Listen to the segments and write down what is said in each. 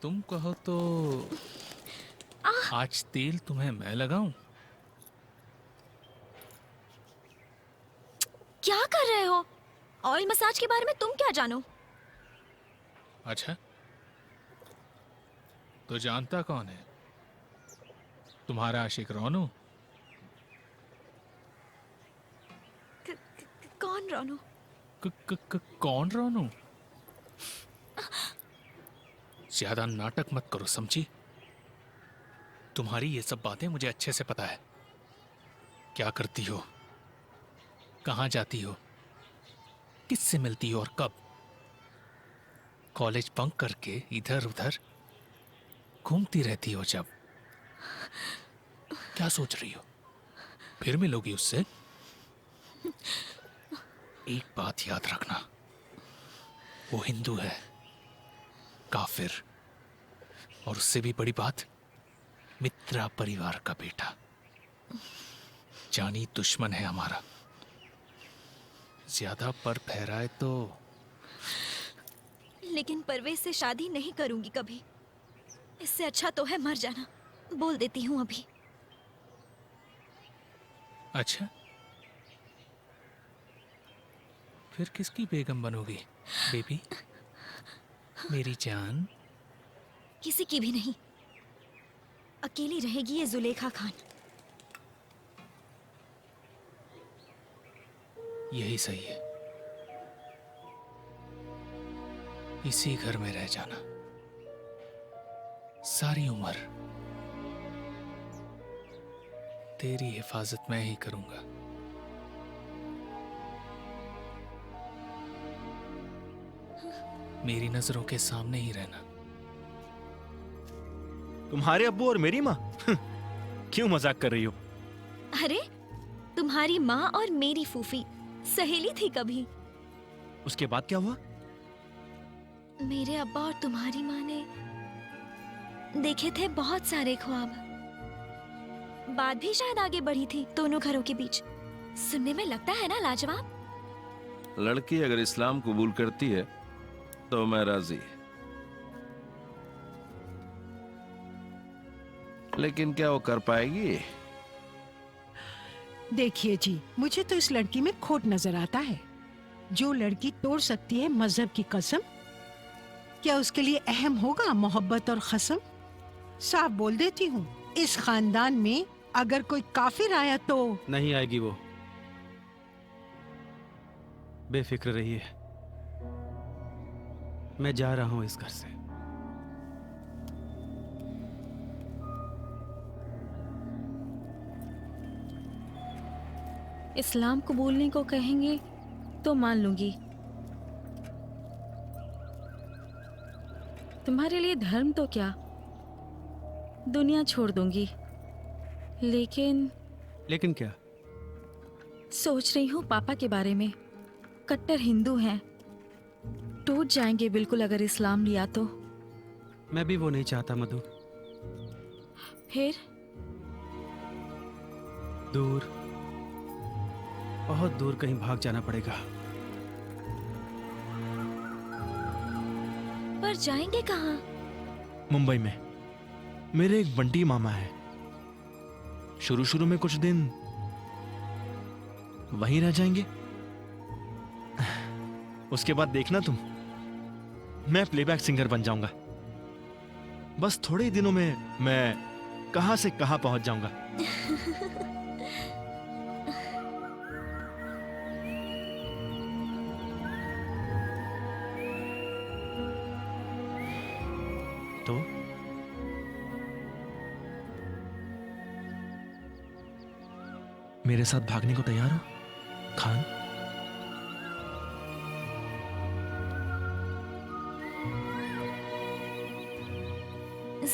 तुम कहो तो आज तेल तुम्हें मैं लगाऊं? क्या कर रहे हो? ऑयल मसाज के बारे में तुम क्या जानो? अच्छा, तो जानता कौन है? तुम्हारा आशिक रोनू। कौन रोनू? कौन रोनू? ज्यादा नाटक मत करो, समझी? तुम्हारी ये सब बातें मुझे अच्छे से पता है। क्या करती हो, कहां जाती हो, किससे मिलती हो और कब। कॉलेज बंक करके इधर उधर घूमती रहती हो जब। क्या सोच रही हो, फिर मिलोगी उससे? एक बात याद रखना, वो हिंदू है, काफिर, और उससे भी बड़ी बात, मित्रा परिवार का बेटा। जानी दुश्मन है हमारा। ज्यादा पर फहराए तो। लेकिन परवेज से शादी नहीं करूंगी कभी। इससे अच्छा तो है मर जाना। बोल देती हूँ अभी। अच्छा, फिर किसकी बेगम बनोगी बेबी, मेरी जान? किसी की भी नहीं। अकेली रहेगी ये जुलेखा खान। यही सही है, इसी घर में रह जाना सारी उम्र। तेरी हिफाजत मैं ही करूंगा। मेरी नजरों के सामने ही रहना। तुम्हारे अब्बू और मेरी माँ? क्यों मजाक कर रही हो? अरे, तुम्हारी माँ और मेरी फूफी सहेली थी कभी। उसके बाद क्या हुआ? मेरे अब्बा और तुम्हारी माँ ने देखे थे बहुत सारे ख्वाब। बात भी शायद आगे बढ़ी थी दोनों घरों के बीच। सुनने में लगता है ना लाजवाब। लड़की अगर इस्लाम कबूल करती है तो मैं राजी। लेकिन क्या वो कर पाएगी? देखिए जी, मुझे तो इस लड़की में खोट नजर आता है। जो लड़की तोड़ सकती है मजहब की कसम, क्या उसके लिए अहम होगा मोहब्बत और खसम? साफ बोल देती हूँ, इस खानदान में अगर कोई काफिर आया तो। नहीं आएगी वो, बेफिक्र रहिए। मैं जा रहा हूं इस घर से। इस्लाम कबूलने को कहेंगे तो मान लूंगी। तुम्हारे लिए धर्म तो क्या, दुनिया छोड़ दूंगी। लेकिन क्या? सोच रही हूँ पापा के बारे में। कट्टर हिंदू हैं, टूट जाएंगे बिल्कुल अगर इस्लाम लिया तो। मैं भी वो नहीं चाहता मधु। फिर दूर, बहुत दूर कहीं भाग जाना पड़ेगा। पर जाएंगे कहाँ? मुंबई में मेरे एक बंटी मामा है। शुरू शुरू में कुछ दिन वहीं रह जाएंगे। उसके बाद देखना तुम, मैं प्लेबैक सिंगर बन जाऊंगा। बस थोड़े ही दिनों में मैं कहां से कहां पहुंच जाऊंगा। तो मेरे साथ भागने को तैयार हो खान?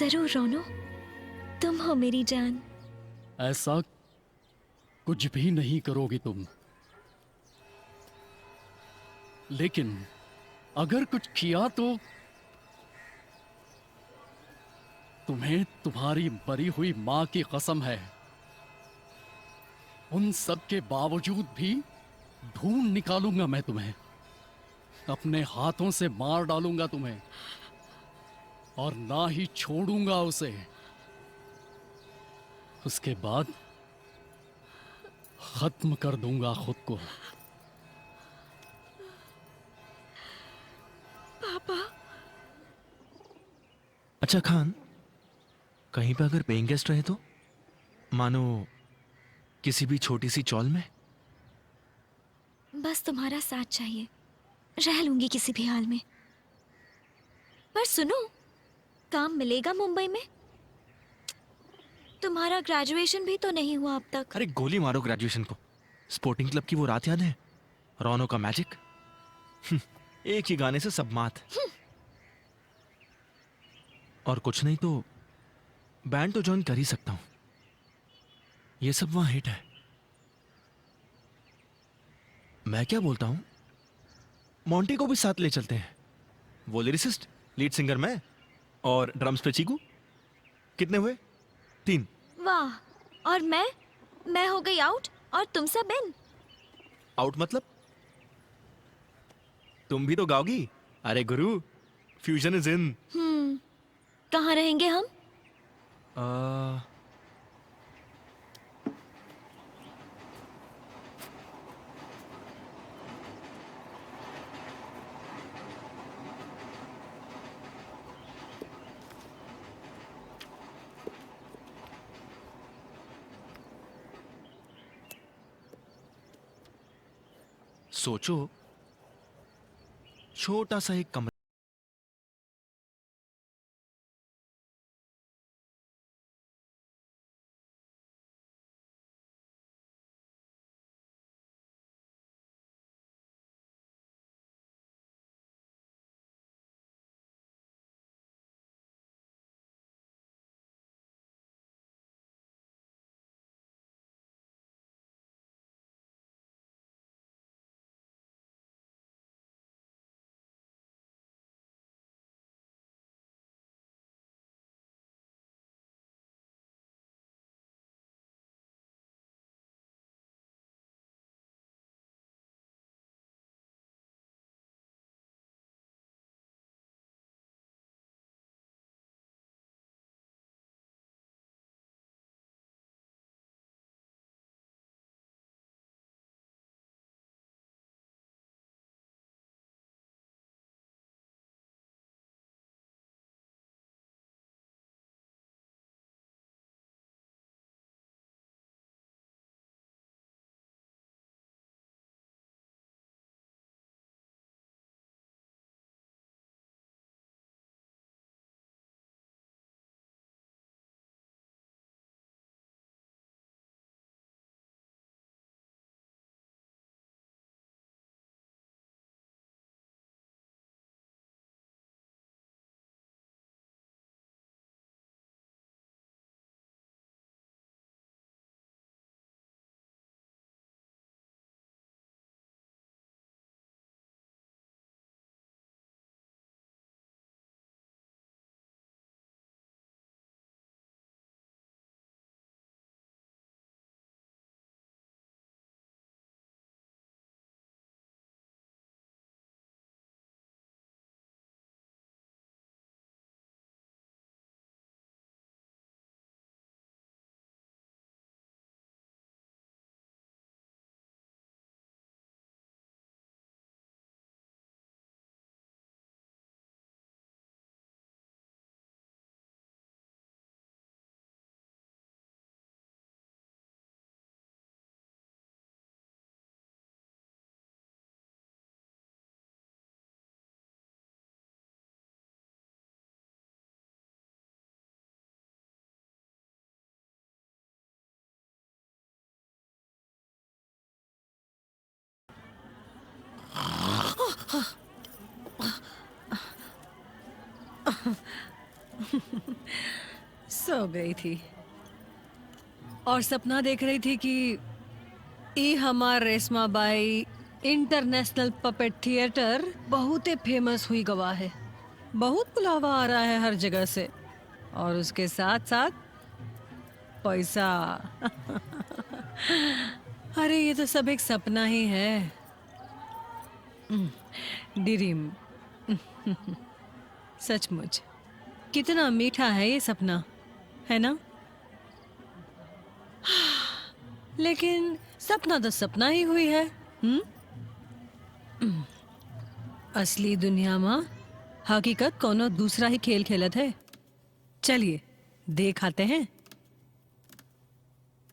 जरूर रोनो, तुम हो मेरी जान। ऐसा कुछ भी नहीं करोगी तुम, लेकिन अगर कुछ किया तो तुम्हें तुम्हारी मरी हुई मां की कसम है, उन सब के बावजूद भी ढूंढ निकालूंगा मैं तुम्हें। अपने हाथों से मार डालूंगा तुम्हें। और ना ही छोड़ूंगा उसे। उसके बाद खत्म कर दूंगा खुद को। पापा। अच्छा खान, कहीं पे अगर पेइंग गेस्ट रहे तो, मानो किसी भी छोटी सी चौल में। बस तुम्हारा साथ चाहिए, रह लूंगी किसी भी हाल में। पर सुनो, काम मिलेगा मुंबई में? तुम्हारा ग्रेजुएशन भी तो नहीं हुआ अब तक। अरे गोली मारो ग्रेजुएशन को। स्पोर्टिंग क्लब की वो रात याद है, रोनो का मैजिक? एक ही गाने से सब मात। और कुछ नहीं तो बैंड तो ज्वाइन कर ही सकता हूं। ये सब वहां हिट है। मैं क्या बोलता हूं, मोंटी को भी साथ ले चलते हैं। वो लिरिसिस्ट, लीड सिंगर मैं, और ड्रम्स पे चीकू। कितने हुए? 3। वाह। और मैं हो गई आउट और तुम सब इन। आउट मतलब? तुम भी तो गाओगी। अरे गुरु, फ्यूजन इज इन। कहाँ रहेंगे हम? सोचो, छोटा सा एक कमरा, सो गई थी और सपना देख रही थी कि ई हमार Reshma by international puppet theatre बहुत ही फेमस हुई गवा है। बहुत बुलावा आ रहा है हर जगह से, और उसके साथ साथ पैसा। अरे ये तो सब एक सपना ही है, ड्रीम। सचमुच कितना मीठा है ये सपना, है ना? लेकिन सपना तो सपना ही हुई है। असली दुनिया में हकीकत कोनो दूसरा ही खेल खेलत है। चलिए देख आते हैं।